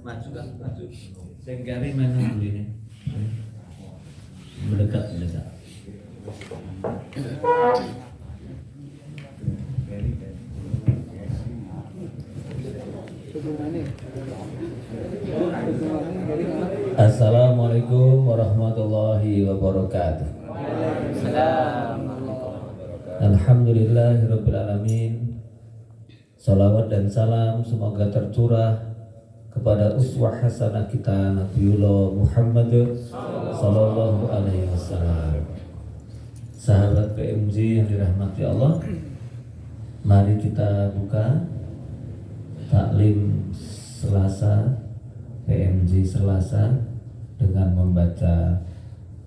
Maju kan, maju. Sengkari mana ini? Mendekat. Assalamualaikum warahmatullahi wabarakatuh. Alhamdulillahirabbil alamin. Salawat dan salam semoga tercurah kepada uswah hasanah kita Nabiullah Muhammad sallallahu alaihi wasallam. Sahabat PMJ yang dirahmati Allah, mari kita buka taklim Selasa, PMJ Selasa dengan membaca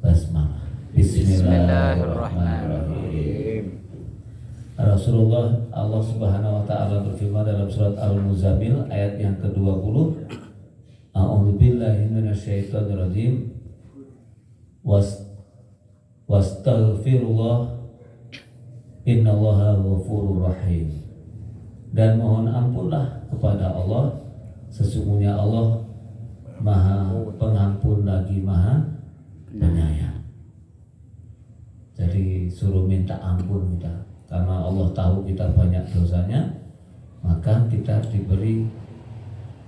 basmalah. Bismillahirrahmanirrahim. Rasulullah Allah Subhanahu wa taala berfirman dalam surat Al-Muzammil ayat yang ke-20, A'udzubillahi minasyaitonir rajim. Wastaghfirullah innallaha ghafurur rahim. Dan mohon ampunlah kepada Allah, sesungguhnya Allah Maha Pengampun lagi Maha Penyayang. Jadi suruh minta ampun kita, karena Allah tahu kita banyak dosanya, maka kita diberi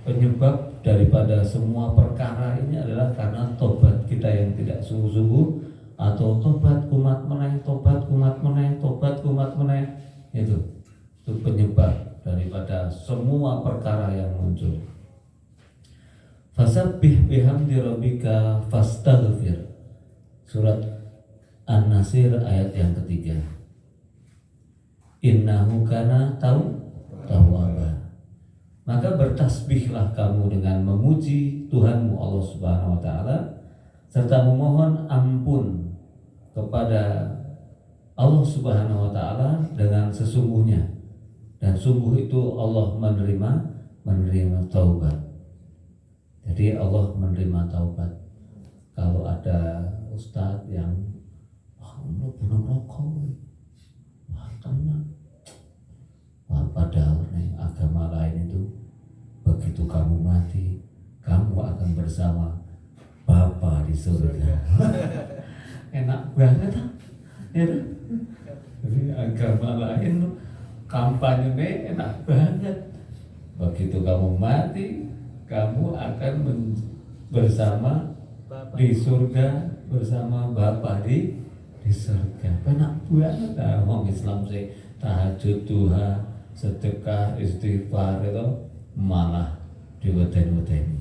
penyebab daripada semua perkara ini adalah karena tobat kita yang tidak sungguh-sungguh, atau tobat kumat meneh, itu penyebab daripada semua perkara yang muncul. Fasabbih bihamdi rabbika fastaghfir. Surat An-Nasr ayat yang ketiga. Innahu kana tawwaba. Maka bertasbihlah kamu dengan memuji Tuhanmu Allah Subhanahu wa taala serta memohon ampun kepada Allah Subhanahu wa taala dengan sesungguhnya, dan sungguh itu Allah menerima taubat. Jadi Allah menerima taubat. Kalau ada ustadz yang bunuh rokok, tenang. Padahal nih, agama lain itu begitu kamu mati, kamu akan bersama Bapa di surga. Enak banget ya. Jadi agama lain kampanye enak banget. Begitu kamu mati, kamu akan bersama di surga bersama Bapa di surga. Enak banget. Orang Islam sih tahajud, duha, sedekah, istighfar itu malah diweden-wedeni.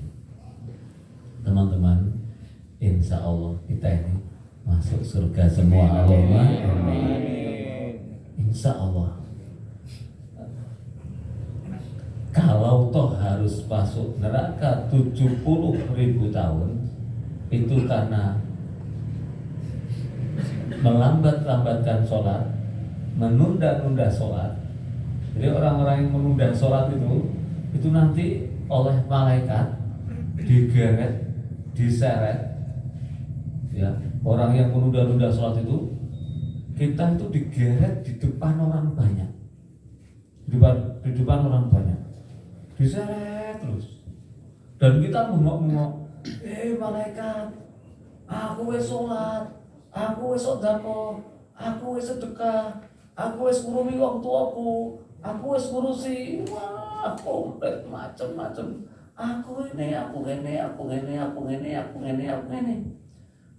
Teman-teman, insya Allah kita ini masuk surga semua. Allahumma amin. Insya Allah. Kalau toh harus masuk neraka 70.000 tahun, itu karena melambat-lambatkan sholat, menunda-nunda sholat. Jadi orang-orang yang menunda sholat itu nanti oleh malaikat digeret, diseret. Ya, orang yang menunda-nunda sholat itu, kita itu digeret di depan orang banyak, di depan orang banyak, diseret terus. Dan kita mengok-ngok, malaikat, aku wis sholat, aku wis sedekah, aku wis sedekah, aku wis ngurumi wong tuaku, aku wis ngurusi, wah, komplit macem-macem. Aku ini.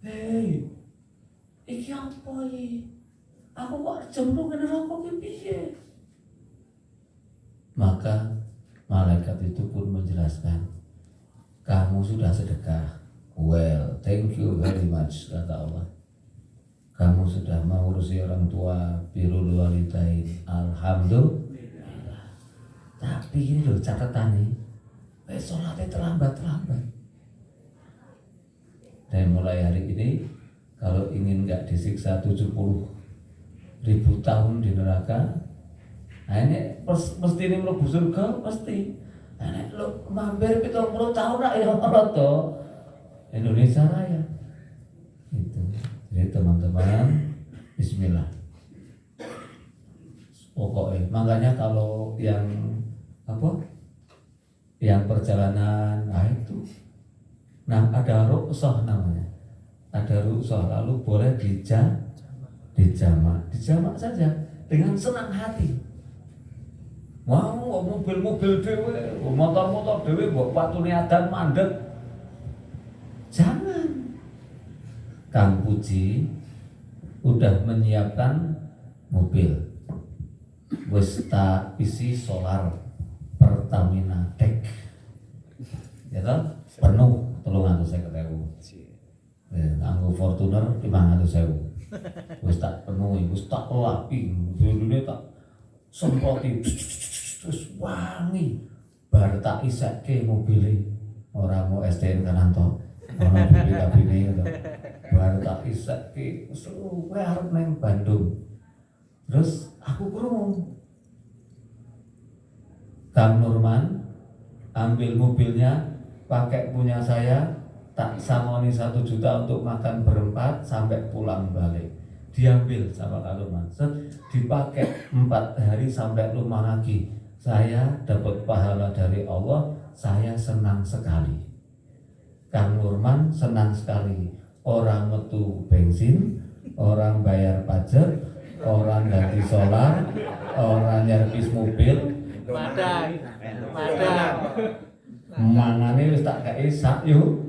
Hei, iki apa iki? Aku kok jemplung ke neraka ki piye? Maka malaikat itu pun menjelaskan, kamu sudah sedekah. Well, thank you very much, kata Allah. Kamu sudah mengurusi orang tua, birrul walidain, alhamdulillah. Tapi ini loh catatannya, sholatnya terlambat. Dan mulai hari ini, kalau ingin gak disiksa 70.000 tahun di neraka, nah ini mesti ini mlebu surga, mesti. Nah ini lo mampir 70 tahun lah ya Allah toh. Indonesia Raya. Itu. Jadi teman-teman, bismillah. Pokoknya, makanya kalau yang yang perjalanan, nah itu. Nah ada rukshoh namanya, ada rukshoh, lalu boleh dijamak saja dengan senang hati. Mau mobil-mobil dewe, motor-motor dewe, buat waktu niatan mandek, jangan. Kang Puji udah menyiapkan mobil, wis tak isi solar Pertamina Tech, ya toh, penuh 350.000. Nganggo Fortuner 500.000. Wis tak penuhi, wis tak lapi, dulune tak semproti terus wangi. Bar tak isake mobile, ora mau STN kanan to. Ono kabine to. Bar tak isake kowe arep nang Bandung. Terus aku krungu Kang Nurman ambil mobilnya, pakai punya saya, tak samoni 1 juta untuk makan berempat sampai pulang balik. Diambil sama Kang Nurman, dipakai 4 hari sampai rumah lagi. Saya dapat pahala dari Allah, saya senang sekali. Kang Nurman senang sekali. Orang metu bensin, orang bayar pajak, orang ganti solar, orang nyervis mobil. Padang. Mangane wis tak kei sak yo.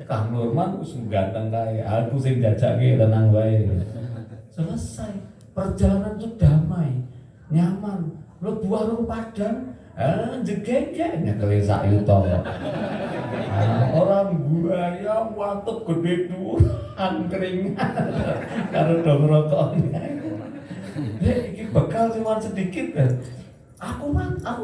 Kang Nurman wis ganteng kae, aku sing jajake tenang wae. Selesai. Perjalanan itu damai, nyaman. Mlebu warung Padang, jegege nyekeli sak yuto. Orang buaya watut gede duan keringan karo dong rokok. Iki bekal cuma sedikit kan. Aku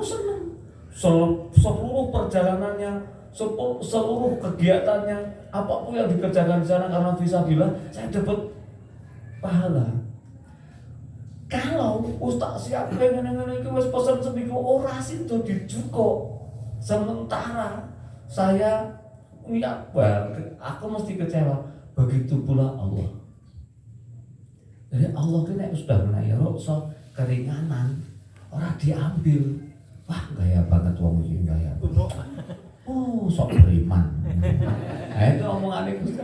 seneng. Seluruh perjalanannya, seluruh kegiatannya, apapun yang dikerjakan di sana karena fisabilillah, saya dapat pahala. Kalau ustaz siap ngene-ngene iki wis pesen seminggu ora sido dicukup. Sementara saya nyabar, aku mesti kecewa. Begitu pula Allah. Jadi Allah ini sudah mengenai rokso keringanan, orang diambil. Wah gaya banget wong iki gaya. Sok beriman. Nah itu omongan itu.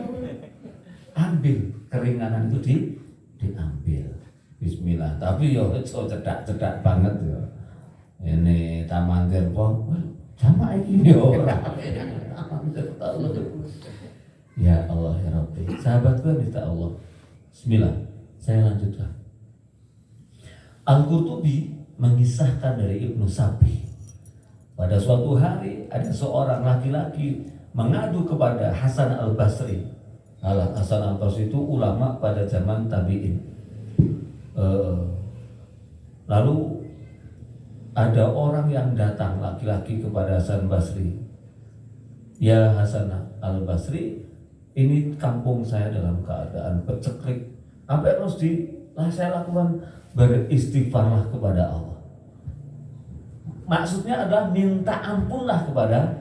Ambil keringanan itu diambil. Bismillah. Tapi yo cedak banget yo. Ini taman terpon. Sama iki yo ora. Ya Allah ya Rabbi. Sahabatku minta Allah. Bismillah. Saya lanjutkan. Al-Qurtubi mengisahkan dari Ibnu Sabi. Pada suatu hari ada seorang laki-laki mengadu kepada Hasan Al-Basri. Hasan Al-Basri itu ulama pada zaman tabi'in. Lalu ada orang yang datang laki-laki kepada Hasan Basri. Ya Hasan Al-Basri, ini kampung saya dalam keadaan peceklik. Apa yang harus saya lakukan? Beristighfarlah kepada Allah. Maksudnya adalah minta ampunlah kepada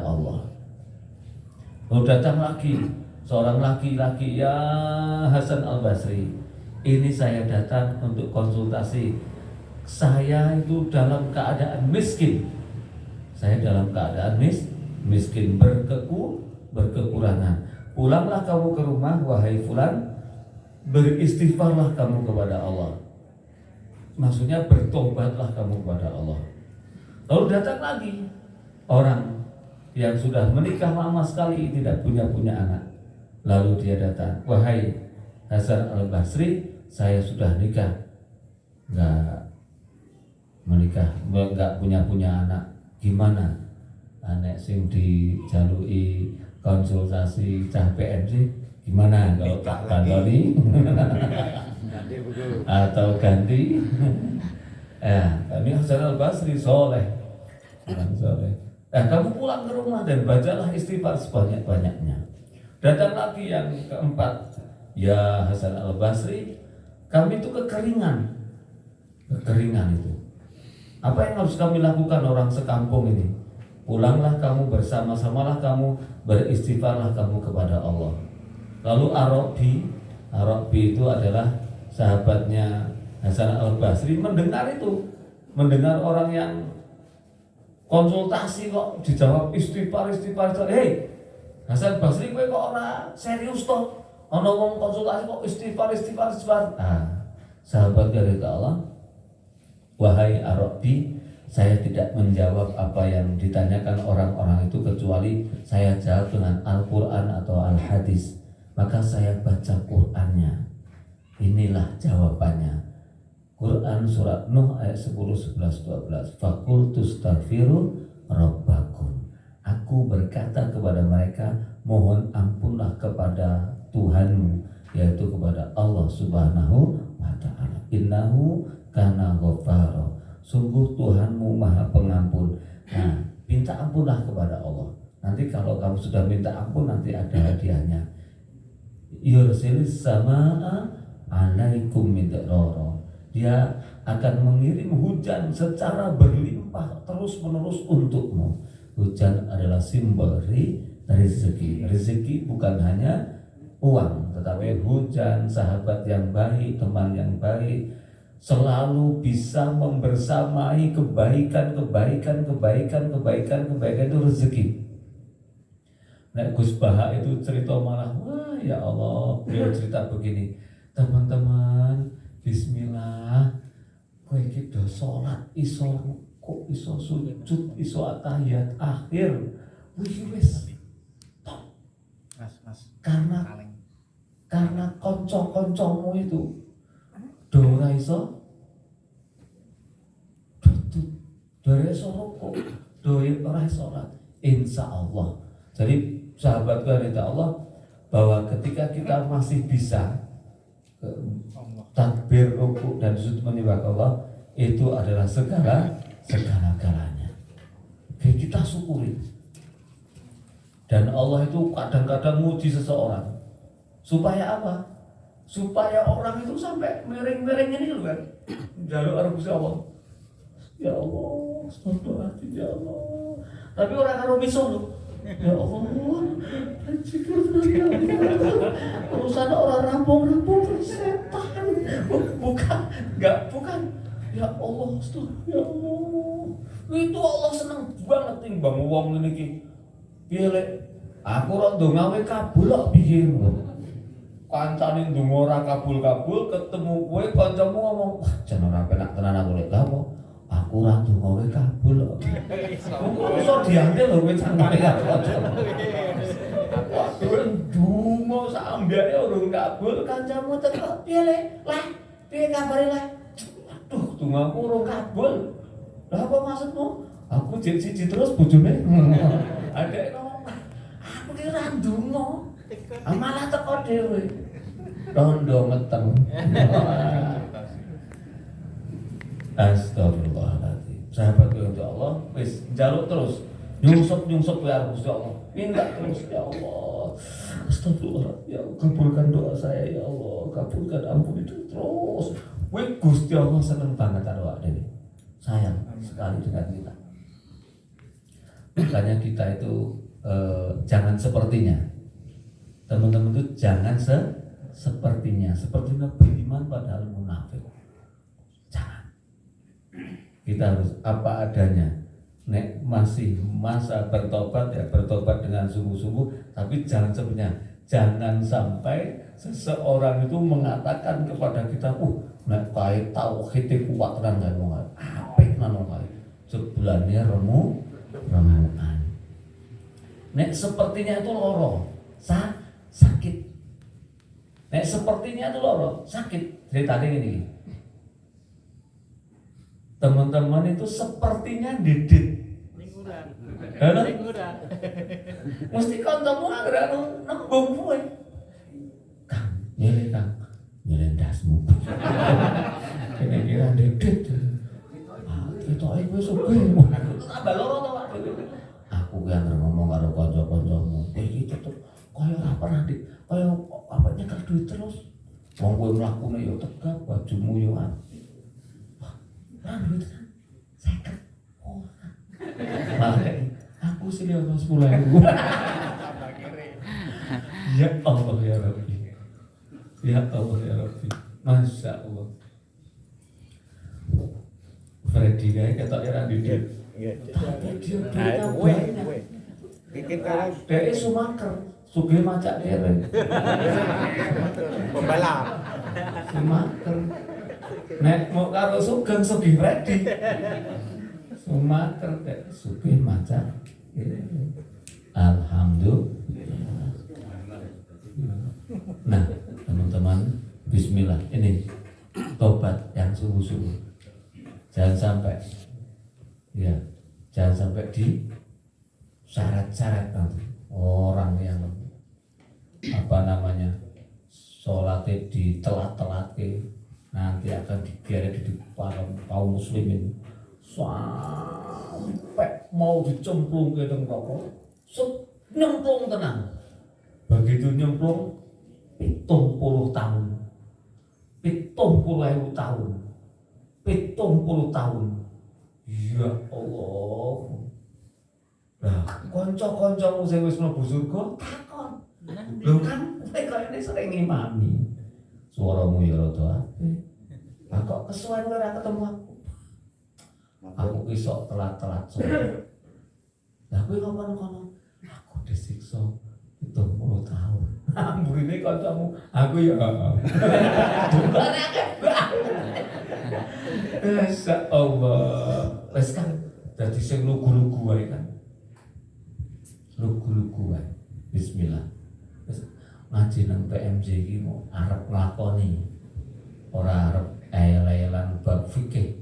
Allah. Lalu datang lagi seorang laki-laki, ya Hasan Al-Basri, ini saya datang untuk konsultasi. Saya itu dalam keadaan miskin. Saya dalam keadaan miskin, berkekurangan. Pulanglah kamu ke rumah, wahai fulan, beristighfarlah kamu kepada Allah. Maksudnya bertobatlah kamu kepada Allah. Lalu datang lagi orang yang sudah menikah lama sekali tidak punya anak. Lalu dia datang, wahai Hasan Al-Basri, saya sudah nikah, nggak punya anak. Gimana? Anak sing dijalui konsultasi cah PMC, gimana kalau tak kantoni atau ganti? Ini Hasan Al-Basri soleh, orang soleh. Kamu pulang ke rumah dan bacalah istighfar sebanyak-banyaknya. Datang lagi yang keempat, ya Hasan Al-Basri, kami itu kekeringan itu. Apa yang harus kami lakukan orang sekampung ini? Pulanglah kamu, bersama-samalah kamu, beristighfarlah kamu kepada Allah. Lalu Arabi itu adalah sahabatnya Hasan Al-Basri, mendengar orang yang konsultasi kok dijawab istighfar. Hei, Hasan Basri kowe kok ora serius toh? Ana wong konsultasi kok istighfar. Nah, sahabat dari Allah, wahai Arabi, saya tidak menjawab apa yang ditanyakan orang-orang itu kecuali saya jawab dengan Al-Quran atau Al-Hadis. Maka saya baca Qurannya. Inilah jawabannya. Quran surat Nuh ayat 10, 11, 12. Faqultu astaghfiru rabbakum. Aku berkata kepada mereka, mohon ampunlah kepada Tuhanmu, yaitu kepada Allah Subhanahu wa ta'ala. Innahu kana ghafara. Sungguh Tuhanmu maha pengampun. Nah, minta ampunlah kepada Allah. Nanti kalau kamu sudah minta ampun, nanti ada hadiahnya. Yursilis samaa alaikum midrara. Dia akan mengirim hujan secara berlimpah terus-menerus untukmu. Hujan adalah simbol rezeki. Rezeki bukan hanya uang, tetapi hujan, sahabat yang baik, teman yang baik, selalu bisa membersamai kebaikan itu rezeki. Nah, Gus Baha itu cerita malah, wah ya Allah, beliau cerita begini, teman-teman, bismillah, kowe iki do salat iso kok iso sujud iso tahiyat akhir wis top. Karena kanca-kancamu itu do ora iso do iso rukuk, do ora iso salat. Insyaallah. Jadi sahabat dari Allah, bahwa ketika kita masih bisa takbir, rukuk dan sujud menyembah Allah, itu adalah segala-galanya. Jadi kita syukuri. Dan Allah itu kadang-kadang muji seseorang. Supaya apa? Supaya orang itu sampai miring-miring ini loh kan. Jaluk arep Gusti Allah. Ya Allah, astagfirullahaladzim ya Allah. Tapi orang karo miso loh. Ya Allah, urusan orang rampung setan. Bukan. Ya Allah, ya Allah. Itu Allah seneng banget timbang wong ngene iki. Piye lek aku ora ndonga wae kabul kok piye ngono. Kancane ndonga ora kabul-kabul, ketemu kowe kancamu ngomong, "Wah, jan ora penak tenan aku lek lho." Aku ora ndonga wae kabul kok. Kok iso diambil lho kowe cangkeme karo kancamu. Waduh, ndonga sak ambyane urung kabul, kancamu teko, "Piye lek? Lah, piye kabare lek?" Aduh, dongaku urung kabul. Lah apa maksudmu? Aku jek siji terus bojone. Adek ngomong, aku ki ora ndonga. Malah teko dhewe. Rondo meteng. Astagfirullahaladzim. Sahabat untuk Allah, wis njaluk terus. Nyungsep ya Gusti Allah. Minta terus ya Allah. Astagfirullah. Ya kabulkan doa saya ya Allah. Kabulkan, ampuni terus. Wih, Gusti Allah seneng banget karo awake dhewe. Sayang sekali dengan kita. Makanya kita itu jangan sepertinya. Teman-teman itu jangan sepertinya beriman padahal munafik. Jangan. Kita harus apa adanya. Nek masih masa bertobat ya bertobat dengan sungguh-sungguh, tapi jangan sebenarnya. Jangan sampai seseorang itu mengatakan kepada kita, nek kae tauhid kuat tenan kae wong apik tenan wong kae. Jebulane remukan. Nek sepertinya itu loro, sakit. Nek sepertinya itu loro, sakit. Ceritanya ini. Teman-teman itu sepertinya didit. Mesti kancamu anggere nembung kowe. Kang, nyele dasmu. Kene kira didit. Ketoke kowe sugih. Tambah loro to, Pak. Aku ki anggere ngomong karo kanca-kancamu, iki tetep kaya ora pernah kaya apa nyekel duit terus. Wong kowe mlakune yo tegap, bajumu yo apik. Wah, ora duit kan. 50. Aku sini ono 10.000. Ya Allah ya Rabbi. Ya Allah ya Rabbi. Masya Allah. Freddy kayak ketok ora didit. Tapi dia duitnya banyak. Bikin kalau Dia sumaker, sugih macak kere. pembalap. Sumaker. Nek mau karo sugeng sugih ready. Sumaker dek sugih macak kere. Alhamdulillah. Nah, teman-teman, bismillah. Ini tobat yang sungguh-sungguh. Jangan sampai di syarat-syarat nanti orang yang sholatnya ditelat-telat nanti akan digeret di depan kaum muslimin sampai mau dicemplung ke dalam rokok, nyemplung tenang. Begitu nyemplung 70 tahun, 70.000 tahun, 70 tahun. Ya Allah. Lah, kanca-kancamu sing wis mlebu surga takon. Lho kan kayane sering ngimami. Suaramu ya rada apik. Lah kok kesuwen ora ketemu aku. Aku ki sok telat-telat sore. Lah kowe ngono-ngono. Aku disiksa 70 tahun. Amburine kancamu, aku ya. Dungane akeh. Masya Allah. Wes kan dadi sing lugu-lugu wae kan. Lugu-lugu wae. Bismillah. Wes ngaji nang PMJ iki mau arep nglakoni. Ora arep ayel-ayelan bab fikih.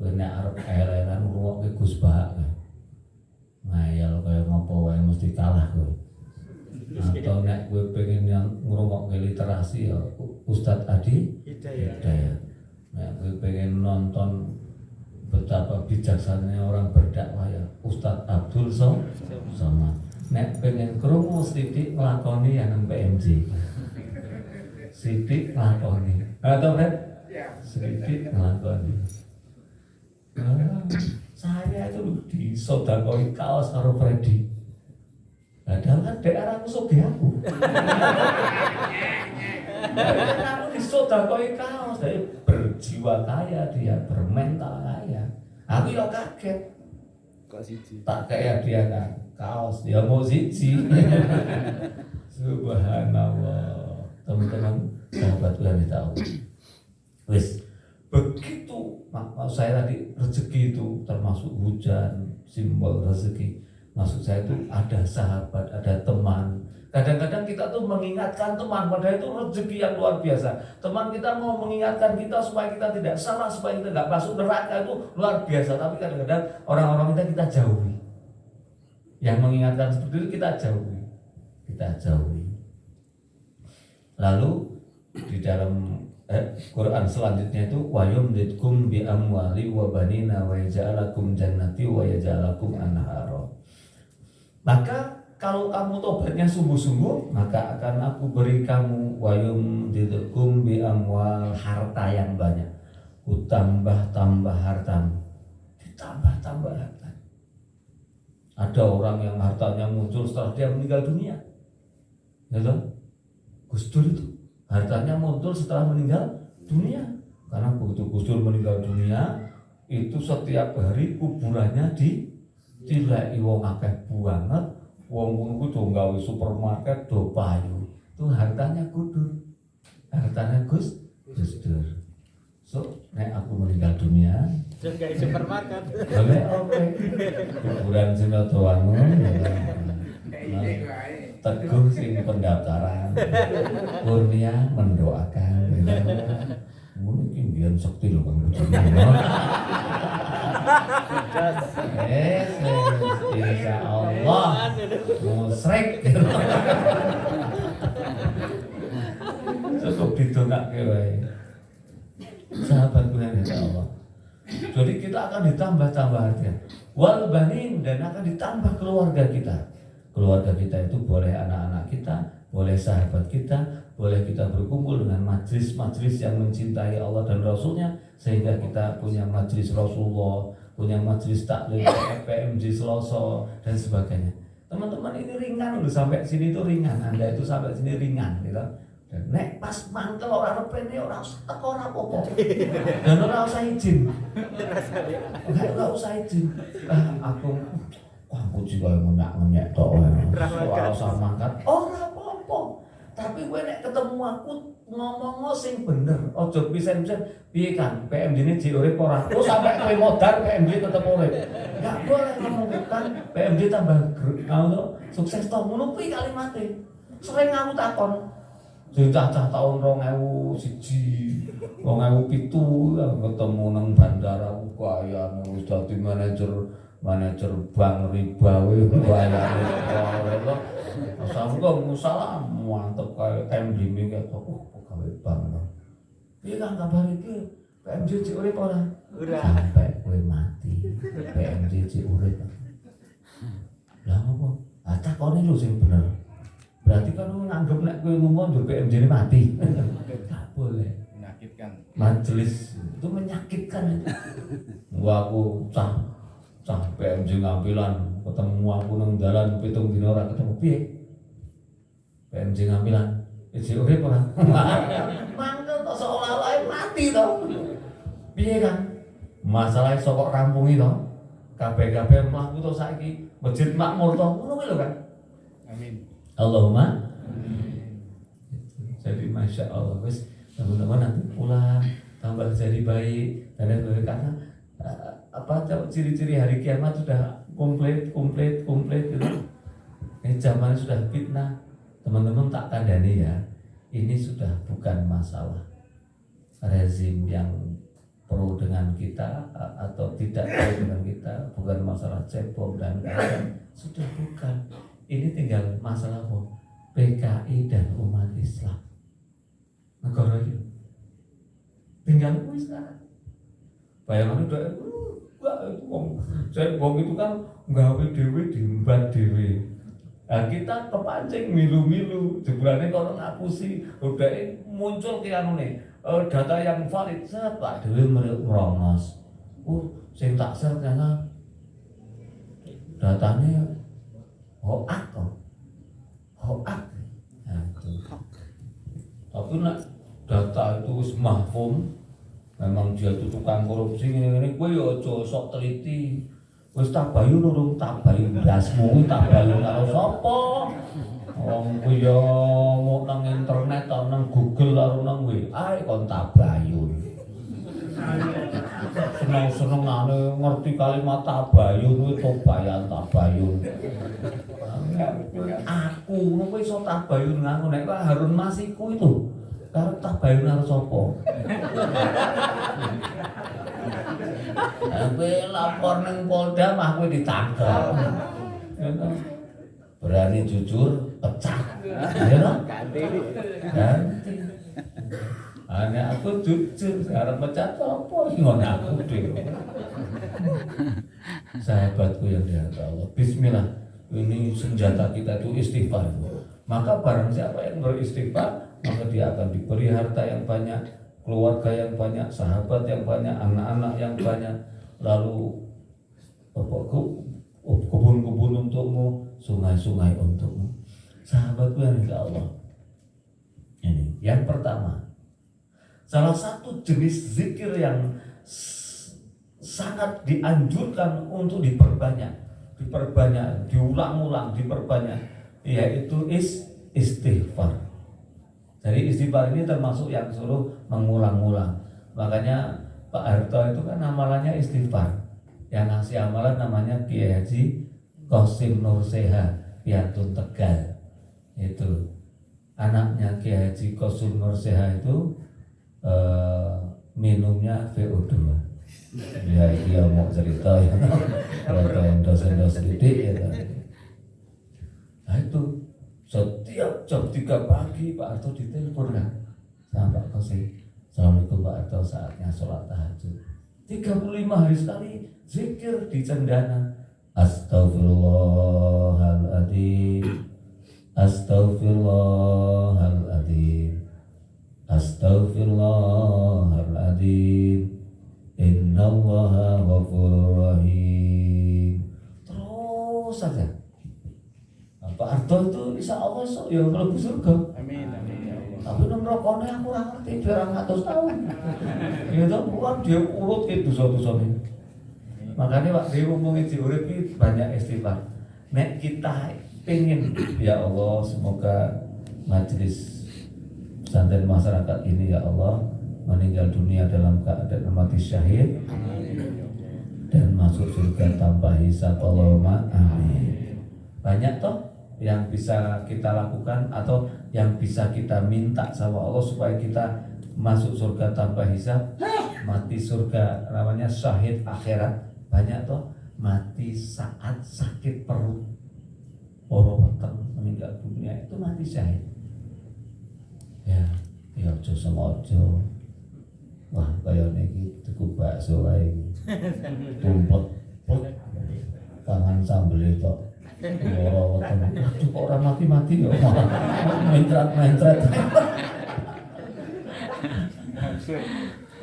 Kowe nek arep ayel-ayelan ngrungokke Gus Bahak. Ngayal kaya ngopo wae mesti kalah kowe. Atau nek kowe pengen yang ngrungokke literasi ya Ustadz Adi Hidayat. Nek kowe pengen nonton betapa bijaksananya orang berdakwah ya Ustadz Abdul Somad. Nek pengen krungu sithik nglakoni ya nang PMJ. Sithik nglakoni. Atau Fred? Sithik nglakoni. Saya itu disodakoi kaos karo Freddy. Padahal kan daerahku sugih aku. Aku disodakoi kaos, dari berjiwa kaya dia, bermental kaya. Aku ya kaget. Kok siji? Tak kayak dia kan kaos, dia mau siji. Subhanallah. Teman-teman, sahabat Tuhan tahu. Wis, begitu maksud saya tadi rezeki itu termasuk hujan, simbol rezeki. Maksud saya itu ada sahabat, ada teman. Kadang-kadang kita tuh mengingatkan teman, padahal itu rezeki yang luar biasa. Teman kita mau mengingatkan kita supaya kita tidak salah, supaya kita nggak masuk neraka, itu luar biasa. Tapi kadang-kadang orang-orang kita jauhi. Yang mengingatkan seperti itu kita jauhi. Lalu di dalam Quran selanjutnya itu wa yumditkum bi amwali wa banina wa yaj'alakum jannati wa yaj'alakum anhara. Maka kalau kamu tobatnya sungguh-sungguh, maka akan aku beri kamu wa yumditkum bi amwal, harta yang banyak. Tambah hartamu. Ditambah harta. Ada orang yang hartanya muncul setelah dia meninggal dunia. Ya toh? Gus Dur itu hartanya muncul setelah meninggal dunia. Karena begitu Gus Dur meninggal dunia, itu setiap hari kuburannya ditilai wong akeh banget. Wong ngono do gawe supermarket do payu. Itu hartanya Gus Dur. So, nek aku meninggal dunia, gawe supermarket. boleh oke. Kuburan sing rada wangun. Teguh sing pendaftaran, Kurnia mendoakan. Mungkin biar sakti loh Bang Bujang. Insya Allah musrik. Cukup didongake wae. Sahabatku yang insya Allah. Jadi kita akan ditambah harta. Wal banin, dan akan ditambah keluarga kita. Keluarga kita itu boleh anak-anak kita, boleh sahabat kita, boleh kita berkumpul dengan majlis-majlis yang mencintai Allah dan Rasulnya, sehingga kita punya majlis Rasulullah, punya majlis taklim, PMJ Seloso dan sebagainya. Teman-teman, ini ringan loh, sampai sini itu ringan. Anda itu sampai sini ringan, gitu. Nek pas mangkel ora repene ora usah teko ora apa-apa. Dan ora usah izin. Ora usah izin. Aku juga ngenyak-ngenyak tok. Ora usah mangkat. Ora apa-apa. Tapi kowe nek ketemu aku ngomong sing bener. Aja pisen-pisen piye kan PMD-ne jek urip ora. Oh sampai kowe modar PMD tetep urip. Enggak boleh ngomong kan PMD tambah sukses toh ngono kuwi kalimate. Sering aku takon sing cah-cah taun 2001, 2007 ketemu nang bandara kaya wis dadi manajer bank riba bayare ora. Assalamualaikum salam mantep kaya MD kok pegawai bank to. Piye kan kabar iki? PMD cek urip ora? Ora. Sampai kowe mati. PMD cek urip. Lah apa? Takone lho sing bener. Berarti kan lu nganggep nek kowe ngomong njur PMJ ini mati. Enggak boleh. Menyakitkan. Majelis itu menyakitkan. Wah aku cah PMJ ngampilan ketemu aku nang dalan 7 dina ora ketemu piye? PMJ ngampilan. Iki urip ora? Mangkel to seolah-olah mati to. Piye kan? Masalah saka rampungi to. Kabeh-kabeh mlaku to saiki masjid makmur to. Ngono kuwi lho kan. Amin. Allahumma. Jadi masya Allah, wis teman-teman nanti pulang tambah jadi baik dan lain-lain karena ciri-ciri hari kiamat sudah komplit gitu. Zaman sudah fitnah, teman-teman tak kandani ya. Ini sudah bukan masalah rezim yang pro dengan kita atau tidak pro dengan kita, bukan masalah cebong dan kawan, sudah bukan. Ini tinggal masalah apa? PKI dan umat Islam. Negara ini tinggal kuwi sekarang. Bayangan udah cebong itu kan nggawe dhewe diembat dhewe. Nah, kita kepancing milu-milu, jebrane kono ngapusi, udah muncul ki anune, data yang valid, Pak dhewe merongos. Sing tak share ternyata datanya hoak kok. Hoak. Nah, itu. Tapi nak data itu wis mahfum, memang dia itu tukang korupsi ngene-ngene, kowe ya aja sok teliti. Wis tabayun urung tabayun blasmu tabayun karo sapa? Wong kuwi ya mau nang internet atau nang Google karo nang WA kon tabayun. Seneng-senengane ngerti kalimat tabayun kuwi tobayan tabayun. Aku ngono iso tabayun ngono nek Harun Masiku itu karo tabayun karo sapa? Kowe lapor ning Polda mah kowe ditangkap. Berani jujur pecah. Ya toh? Ganti. Ana aku jujur arep pecah apa ngono aku dhewe. Sahabatku yang dirahmati Allah. Bismillah. Ini senjata kita itu istighfar. Maka barang siapa yang beristighfar, maka dia akan diberi harta yang banyak, keluarga yang banyak, sahabat yang banyak, anak-anak yang banyak, lalu kebun-kebun untukmu, sungai-sungai untukmu. Sahabatku yang insya Allah. Ini yang pertama. Salah satu jenis zikir yang sangat dianjurkan untuk diperbanyak, diulang-ulang, diperbanyak, yaitu istighfar. Jadi istighfar ini termasuk yang suruh mengulang-ulang. Makanya Pak Harto itu kan amalannya istighfar. Yang ngasih amalan namanya Kiai Haji Qasim Nur Seha Piantun Tegal. Itu anaknya Kiai Haji Qasim Nur Seha itu minumnya VO2. Ya dia mau cerita ya. Kalau dosen-dosen didik ya. Nah itu setiap jam 3 pagi Pak Harto ditelepon kan sama Pak Qasim. Assalamualaikum Pak Harto, saatnya sholat tahajud. 35 hari sekali zikir di cendana. Astaghfirullahaladzim, astaghfirullahaladzim, astaghfirullahaladzim, innallaha ghafurur rahim. Terus saja. Pak Harto itu insya Allah ya kalau surga. Amin. Tapi nang rokone aku ora ngerti 200 tahun. Ya to kan dia urut itu dosa-dosane. Makanya Pak Dewi ngomongin di urip iki banyak istighfar. Nek kita pengen ya Allah semoga majelis pesantren masyarakat ini ya Allah meninggal dunia dalam keadaan mati syahid dan masuk surga tanpa hisab Allahumma amin. Banyak toh yang bisa kita lakukan atau yang bisa kita minta sama Allah supaya kita masuk surga tanpa hisab, mati surga namanya syahid akhirat. Banyak toh mati saat sakit perut, weteng meninggal dunia itu mati syahid. Ya ojo sama ojo. Wah kaya niki tuku bakso wae. Tumpet pangan sambel itu. Weteng. Aduh kok ora mati-mati ya malah mentrat-mentrat.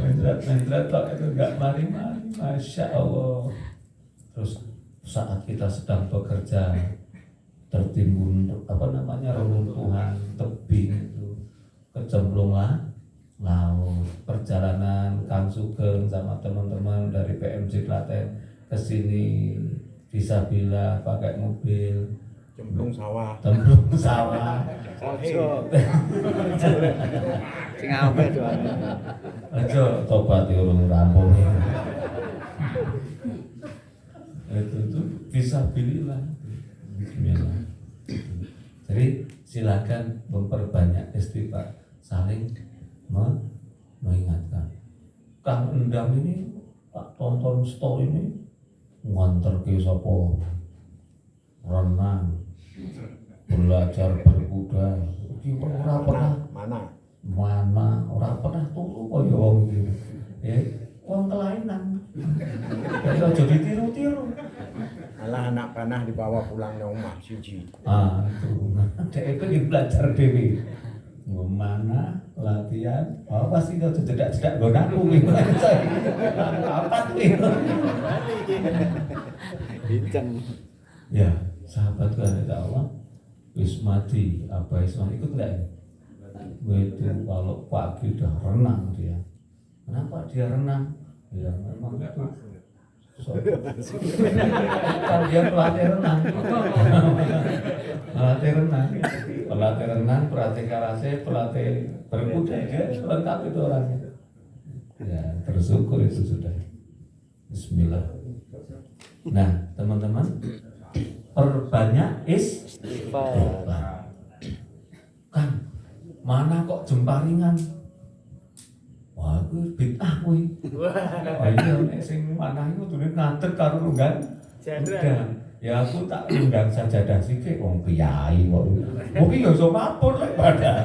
Mentrat kok itu enggak mari-mari. Masya Allah. Terus saat kita sedang bekerja tertimbun reruntuhan tebing itu kecemplunglah laut. Perjalanan Kang Sugeng sama teman-teman dari PMJ Klaten ke sini Visabila pakai mobil Cemplung sawah. Ojo. Sing apik doang. Ojo tobat urung rampung. Itu Visabilillah. Bismillah. Jadi silakan memperbanyak istighfar, saling mengingatkan. Kang Endang ini tak tonton story ini nganter ke sapa renang, belajar berkuda. Iki ora pernah mana ora pernah turu kaya wong iki. Ya, wong kelainan. Kaya aja ditiru-tiru. Alah anak panah dibawa pulang nang omah siji. Itu. Dek itu belajar dhewe. Mana latihan, pasti kau jedak-jedak nggon aku iki. Apa kuwi? Bincang. Ya, sahabatku ada Allah wis mati, apa Islam ikut enggak? Itu kalau pagi udah renang dia. Kenapa dia renang? Ya memang itu kan dia pelatih renang. Pelatih renang, pelatih karate, pelatih berkuda, dia lengkap itu orangnya. Ya, bersyukur itu sudah. Bismillah. Nah, teman-teman, perbanyak istighfar. Kan, mana kok jemparingan? Wah, kuwi bid'ah kuwi. Ayo nek sing manah iku dene ngadeg karo runggan. Ya aku tak runggang sajadah sithik wong piyai kok. Mungkin ya iso mapur lek padha.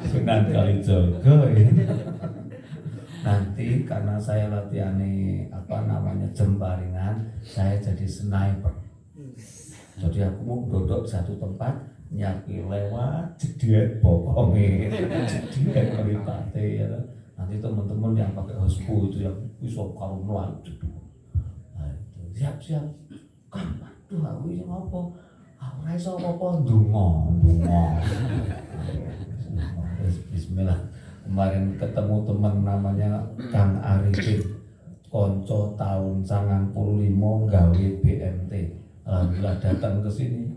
Sunan Kalijaga ya. Nanti karena saya latihane jemparingan, saya jadi sniper. Jadi aku mau duduk satu tempat, nyaki lewat, jediet pokoknya, jediet melipati ya. Nanti teman-teman yang pakai hospo itu yang bisa kalau melanjut. Nah itu, siap-siap. Kan, aduh aku ini apa? Aku rasa apa-apa, dungo. Bismillah. Kemarin ketemu teman namanya Kang Arifin, konco tahun 95 gawe BMT. Alhamdulillah datang ke sini,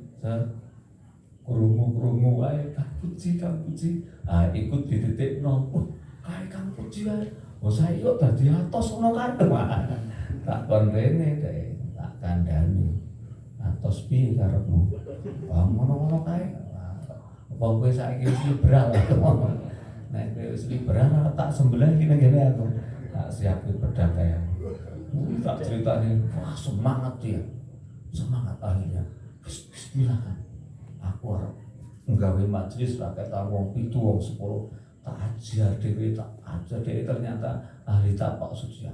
krungu wae Kang Puji. Ikut di titik 0. Kae Kang Puji wae. Saya kok dadi atos ngono kan. Tak kon rene deh, tak kandhani. Atos piye karepmu? Ngono-ngono kae. Apa kowe saiki wis liberal ngono. Nek kowe wis liberal tak sembelih kene aku. Tak siapin pedang kaya. Tak ceritane, wah semangat dia. Semangat akhirnya. Bismillah kan. Aku harap nggawe majelis rakyat wong 7 wong 10 tak ajar dhewe ternyata ahli tapak suci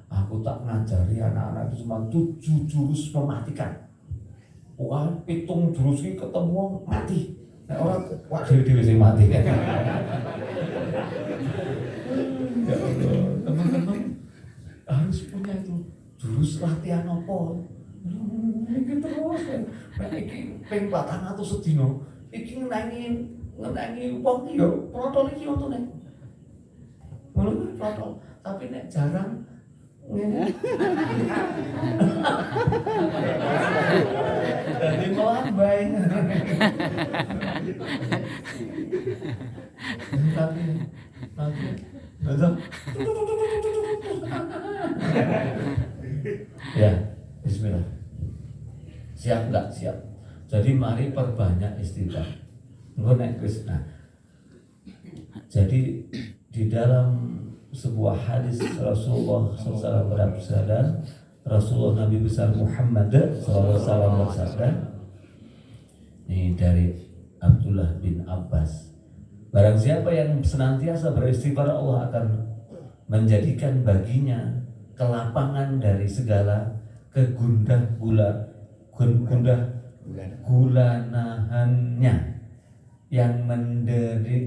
aku tak ngajari anak-anak itu cuma 7 jurus mematikan. Wah 7 jurus ini ketemu mati. Nek orang wah dhewe sing mati. Ya Allah, teman-teman harus punya itu jurus latihan apa? Iki terus iki ping 400 sedina iki ngenangi wong iki yo protol iki untune. Ngono kuwi protol, tapi nek jarang ngene. Dadi melambai. Tapi betul. Ya, bismillah. Siap enggak? Siap. Jadi mari perbanyak istighfar. Engko nek wis jadi di dalam sebuah hadis Rasulullah SAW bersabda, Rasulullah Nabi besar Muhammad SAW bersabda, ini dari Abdullah bin Abbas, barang siapa yang senantiasa beristighfar, Allah akan menjadikan baginya kelapangan dari segala gulanahannya yang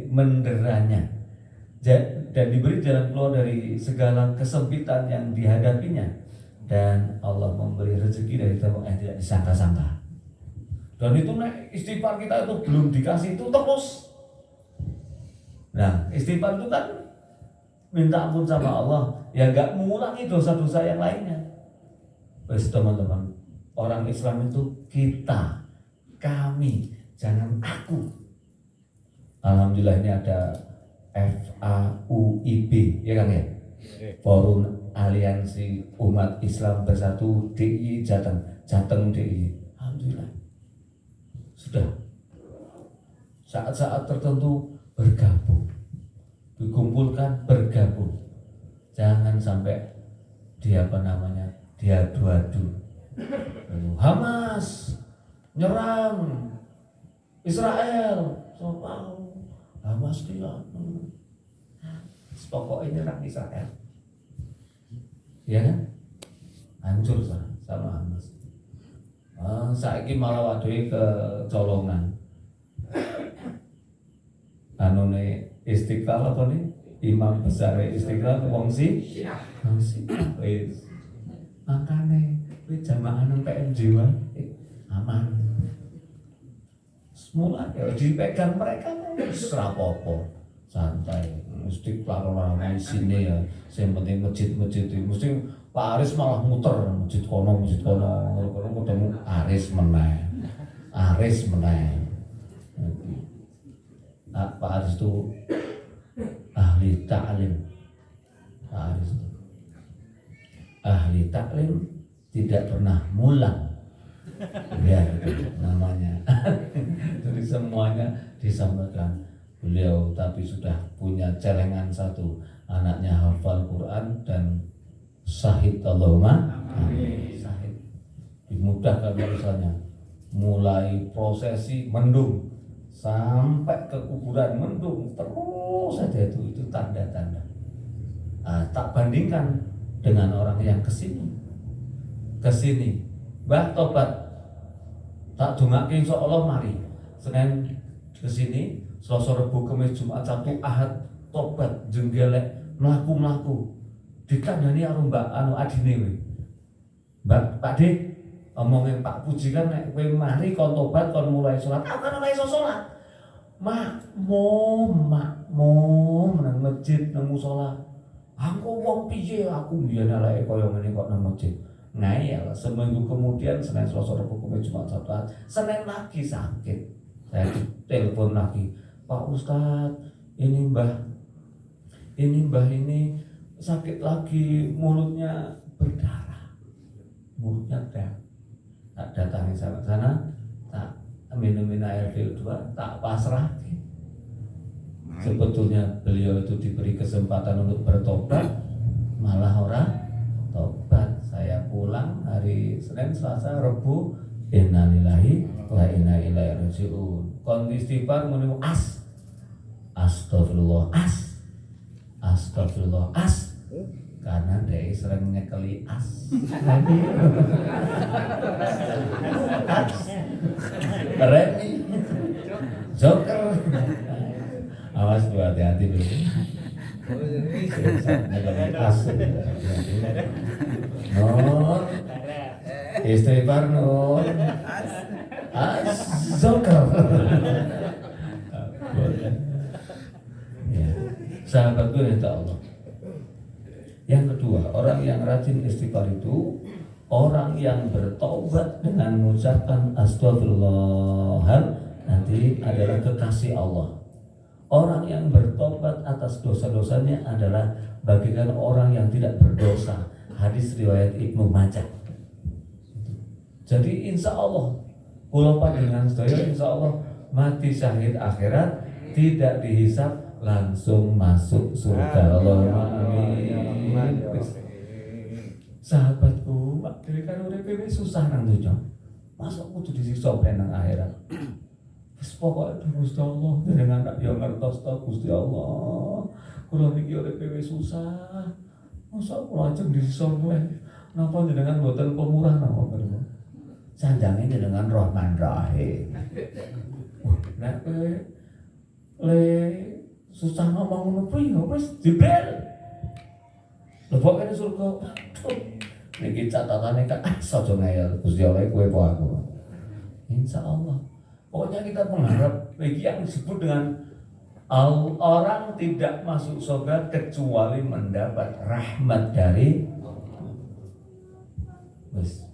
menderanya, dan diberi jalan keluar dari segala kesempitan yang dihadapinya, dan Allah memberi rezeki dari tempat yang tidak disangka-sangka. Dan itu nek istighfar kita itu belum dikasih itu terus. Nah, istighfar itu kan minta ampun sama Allah, ya nggak mengulangi dosa-dosa yang lainnya. Terus teman-teman, orang Islam itu kita, kami, jangan aku. Alhamdulillah ini ada FAUIB, ya Kang ya? Forum Aliansi Umat Islam Bersatu DI Jateng DI. Alhamdulillah. Sudah. Saat-saat tertentu bergabung. Dikumpulkan bergabung. Jangan sampai diadu-adu. Hamas nyerang Israel. Hamas dia pokoknya nyerang Israel, ya kan? Hancur sama Hamas. Saiki malah waduhe kecolongan. Anune Istiqlal apa nih? Imam besar Istiqlal wong si wis. Makane kuwi jamaah nang PMJ aman. Semula ya dipegang mereka wis rapopo, santai. Mesti orang sini ya, yang penting masjid-masjid itu mesti Pak Aris malah muter masjid kono ketemu Aris meneh. Nah, Pak Aris itu ahli ta'lim. Pak Aris itu ahli ta'lim, tidak pernah mulang. Ya, namanya. Jadi semuanya disampaikan beliau, tapi sudah punya celengan satu, anaknya hafal Quran dan syahid Allahumma amin. Syahid dimudahkan urusannya, mulai prosesi mendung sampai ke kuburan mendung terus saja, itu tanda-tanda. Tak bandingkan dengan orang yang kesini, Mbah tobat, tak dongake insyaallah mari Senin kesini, Selasa, Rebo, Kamis, Jumat, Sabtu, Ahad tobat jenggelek mlaku dikandani karo Mbak adine kowe. Mbak Pak Dik omongin Pak Puji kan nek kowe mari kon tobat kon mulai salat, aku kan ora iso salat. Makmum nang masjid nang musala. Aku wong piye aku mbiyen eleke kaya ngene kok nang masjid. Ngayal, seminggu kemudian Senin, Selasa, Rabu, Kamis, Jumat, Sabtu, Senin lagi sakit. Saya telepon lagi, Pak Ustadz, ini mbah ini sakit lagi, mulutnya berdarah. Tak datangi sana, tak minumin air filter, tak pasrah. Sebetulnya beliau itu diberi kesempatan untuk bertobat, malah orang tobat. Saya pulang hari Senin, Selasa, Rabu, innalillahi wa inna ilaihi raji'un. Kon istighfar muni astagfirullah karena dia sering nyekeli Remi Joker. Awas tuh, hati-hati dulu. Nur istighfar Nur Joker. sahabatku yang tak Allah. Yang kedua, orang yang rajin istighfar itu orang yang bertobat dengan mengucapkan astagfirullah nanti adalah kekasih Allah. Orang yang bertobat atas dosa-dosanya adalah bagikan orang yang tidak berdosa. Hadis riwayat Ibnu Majah. Jadi insya Allah kula panjenengan sedaya insya Allah mati syahid akhirat tidak dihisab langsung masuk surga. Allahumma amin. Sahabatku, mak dhewe karo uripe susah nang donya. Masa kudu disiksa nang akhirat. Wis pokoke Gusti Allah jenengan tak yo ngertos to Gusti Allah. Kula niki uripe susah. Masa kula ajeng disiksa kowe. Napa jenengan mboten pemurah napa karo? Sandange jenengan Rahman Rahim. Nek le susah ngomong ngono priyo wis jebel. Lebok kene surga. Niki catatane kan saja ngeyel Gusti Allah kowe apa aku. Insyaallah. Pokoknya kita mengharap bagi yang disebut dengan orang tidak masuk surga kecuali mendapat rahmat dari wis.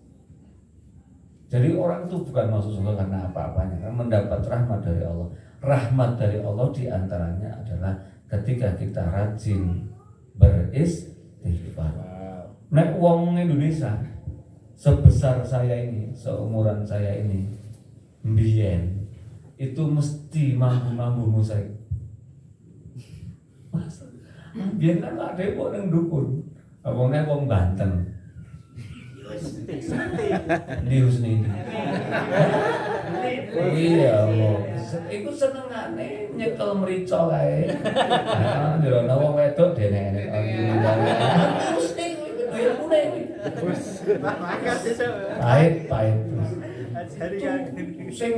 Jadi orang itu bukan masuk surga karena apa-apanya, kan mendapat rahmat dari Allah. Rahmat dari Allah diantaranya adalah ketika kita rajin beristighfar. Nek wong Indonesia sebesar saya ini, seumuran saya ini, mbiyen itu mesti mambu-mambu musik. Mas, mbiyen kan ada wong nang dukun, wonge wong Banten. News nih. Iya, iku senengane nyekel mrica kae. Nah, ndelok wong wedok dene. Terus ning ilmune kuwi. Pahit. Sing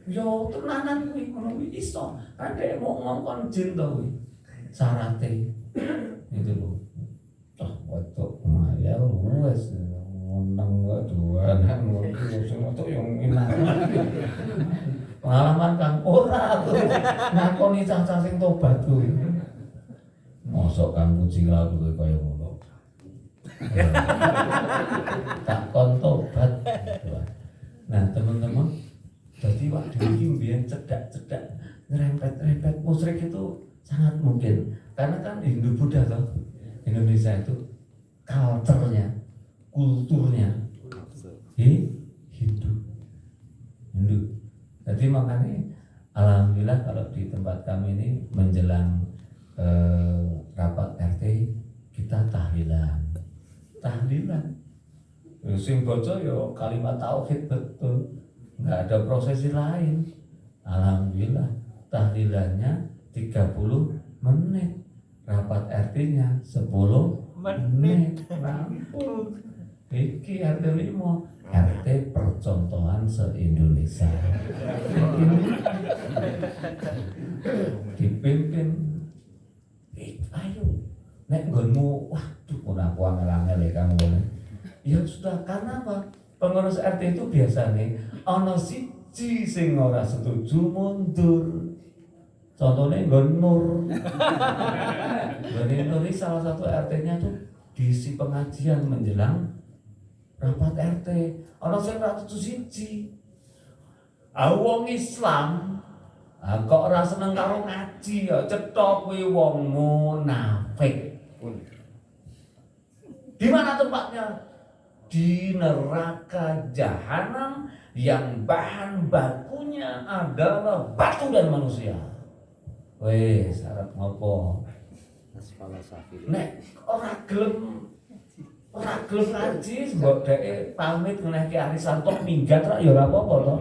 yo tenanan kuwi ngono kuwi iso. Adek mau ngongkon jin to kuwi. Syarate. Itu lho. Toh wedok ngayal wes. Menang dua anak mungkin semua tuh yang pengalaman kang ora tuh ngakoni cah-cah sing tobat kuwi mosok kang kucing lalu kaya ngono tak kon tobat. Nah teman-teman, jadi waktu ini mbiyen cedak-cedak ngerempet-rempet musyrik itu sangat mungkin karena kan Hindu Buddha toh Indonesia itu culture-nya kulturnya Hindu. Jadi makanya alhamdulillah kalau di tempat kami ini menjelang rapat RT kita tahlilan. Sing baca yo kalimat tauhid betul, nggak ada prosesi lain. Alhamdulillah tahlilannya 30 menit, rapat RT-nya 10 menit. Rampung. Iki RT 5, RT percontohan se-Indonesia. Dipimpin. Ayo, nek nggonmu, waduh, aku angel-angel ya kamu. Ya sudah, karena apa? Pengurus RT itu biasanya ana siji sing ora setuju mundur. Contohnya nggon Nur. Nggon Nur ini salah satu RT-nya tuh diisi pengajian menjelang rapat RT, ana sing ra setuju siji. Wong Islam kok ora seneng karo ngaji ya cetha kuwi wong munafik. Di mana tempatnya? Di neraka jahanam yang bahan bakunya adalah batu dan manusia. Wes arep ngopo? Nek ora gelem ngaji, mbok dheke pamit ngenehke arisan tok minggat ra ya ora apa-apa to.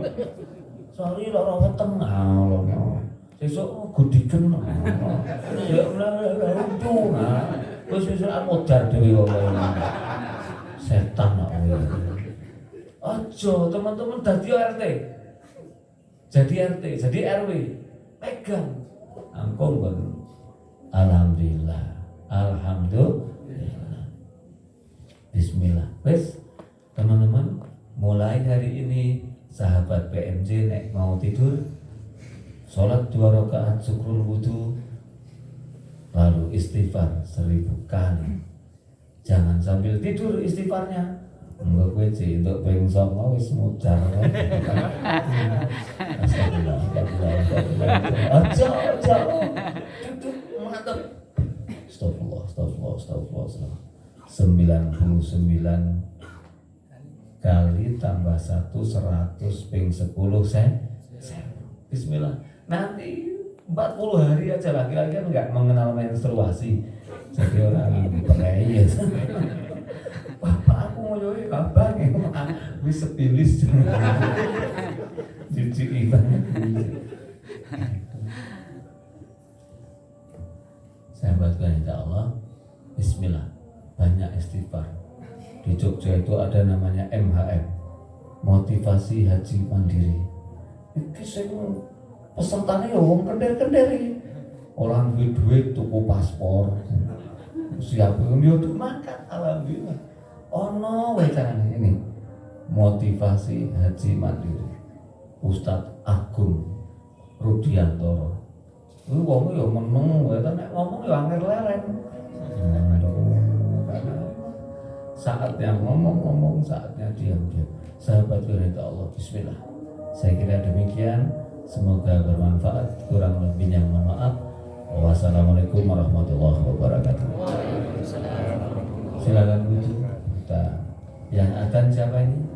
Sori lara weteng ngono. Sesuk gudiken. Ya ora untung. Wis modar dhewe wong setan kok kowe. Aja teman-teman dadi RT. Jadi RW. Pegang. Angkong kan. Alhamdulillah. Bismillah. Wes teman-teman, mulai hari ini sahabat PMJ nek mau tidur sholat 2 rakaat syukrul wudu lalu istighfar 1000 kali. Jangan sambil tidur istighfarnya. Enggak kowe cek untuk ping 9 wis mudar. Astagfirullah. Aja. Duduk mantap. Astagfirullah. 99 kali tambah 1 100 ping 10 sen. Bismillah. Nanti 40 hari aja laki-laki kan nggak mengenal menstruasi. Jadi orang perayaan. Bapak aku mau nyuri abang ya, wis sepilis. Jijik banget. Sahabatkan insya Allah. Bismillah. Banyak istighfar. Di Jogja itu ada namanya MHM, Motivasi Haji Mandiri. Iki sing pesertane ya wong kender-kender iki. Orang duit tuku paspor. Siap yo makan alhamdulillah. Ono wae carane ini. Motivasi Haji Mandiri. Ustadz Agung Rudiantoro. Kuwi wong yo meneng wae nek ngomong yo angger leren. Saatnya ngomong, saatnya diam. Sahabat kita Allah, bismillah. Saya kira demikian. Semoga bermanfaat. Kurang lebihnya mohon maaf. Wassalamualaikum warahmatullahi wabarakatuh. Silakan wudhu. Yang akan siapa ini?